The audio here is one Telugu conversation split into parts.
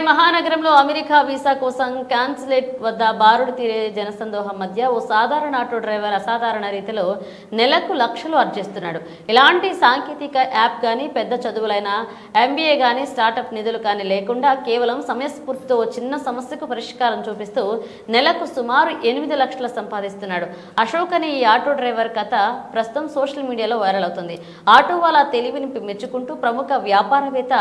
మహానగరంలో అమెరికా వీసా కోసం కాన్సులేట్ వద్ద బారుడు తీరే జనసందోహం మధ్య ఓ సాధారణ ఆటో డ్రైవర్ అసాధారణ రీతిలో నెలకు లక్షలు ఆర్జిస్తున్నాడు. ఇలాంటి సాంకేతిక యాప్ కానీ పెద్ద చదువులైన MBA కానీ స్టార్టప్ నిధులు కానీ లేకుండా కేవలం సమయస్ఫూర్తితో ఓ చిన్న సమస్యకు పరిష్కారం చూపిస్తూ నెలకు సుమారు 8 లక్షలు సంపాదిస్తున్నాడు. అశోక్ అనే ఈ ఆటో డ్రైవర్ కథ ప్రస్తుతం సోషల్ మీడియాలో వైరల్ అవుతుంది. ఆటో వాళ్ళ తెలివిని మెచ్చుకుంటూ ప్రముఖ వ్యాపారవేత్త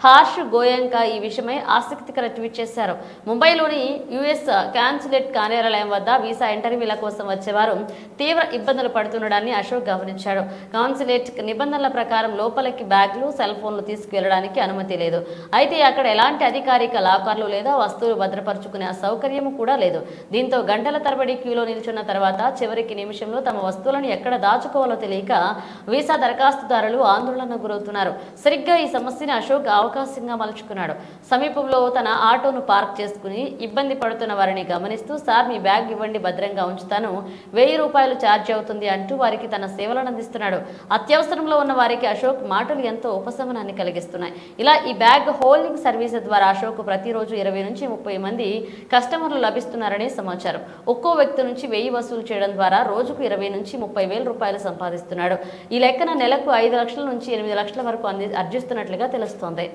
హార్ష్ గోయంకా ఈ విషయమై ఆసక్తికర ట్వీట్ చేశారు. ముంబైలోని US కాన్సులేట్ కార్యాలయం వద్ద వీసా ఇంటర్వ్యూల కోసం వచ్చేవారు తీవ్ర ఇబ్బందులు పడుతుండడాన్ని అశోక్ గమనించాడు. కాన్సులేట్ నిబంధనల ప్రకారం లోపలికి బ్యాగ్లు, సెల్ ఫోన్లు తీసుకువెళ్లడానికి అనుమతి లేదు. అయితే అక్కడ ఎలాంటి అధికారిక లాకర్లు లేదా వస్తువులు భద్రపరుచుకునే సౌకర్యం కూడా లేదు. దీంతో గంటల తరబడి క్యూలో నిల్చున్న తర్వాత చివరికి నిమిషంలో తమ వస్తువులను ఎక్కడ దాచుకోవాలో తెలియక వీసా దరఖాస్తుదారులు ఆందోళనకు గురవుతున్నారు. సరిగ్గా ఈ సమస్యని అశోక్ అవకాశంగా మలుచుకున్నాడు. సమీపంలో తన ఆటోను పార్క్ చేసుకుని ఇబ్బంది పడుతున్న వారిని గమనిస్తూ, సార్ మీ బ్యాగ్ ఇవ్వండి, భద్రంగా ఉంచుతాను, 1000 రూపాయలు ఛార్జ్ అవుతుంది అంటూ వారికి తన సేవలను అందిస్తున్నాడు. అత్యవసరంలో ఉన్న వారికి అశోక్ మాటలు ఎంతో ఉపశమనాన్ని కలిగిస్తున్నాయి. ఇలా ఈ బ్యాగ్ హోల్డింగ్ సర్వీస్ ద్వారా అశోక్ ప్రతిరోజు 20 నుంచి 30 మంది కస్టమర్లు లభిస్తున్నారని సమాచారం. ఒక్కో వ్యక్తి నుంచి 1000 వసూలు చేయడం ద్వారా రోజుకు 20 నుంచి 30 వేల రూపాయలు సంపాదిస్తున్నాడు. ఈ లెక్కన నెలకు 5 లక్షల నుంచి 8 లక్షల వరకు ఆర్జిస్తున్నట్లుగా తెలుస్తోంది.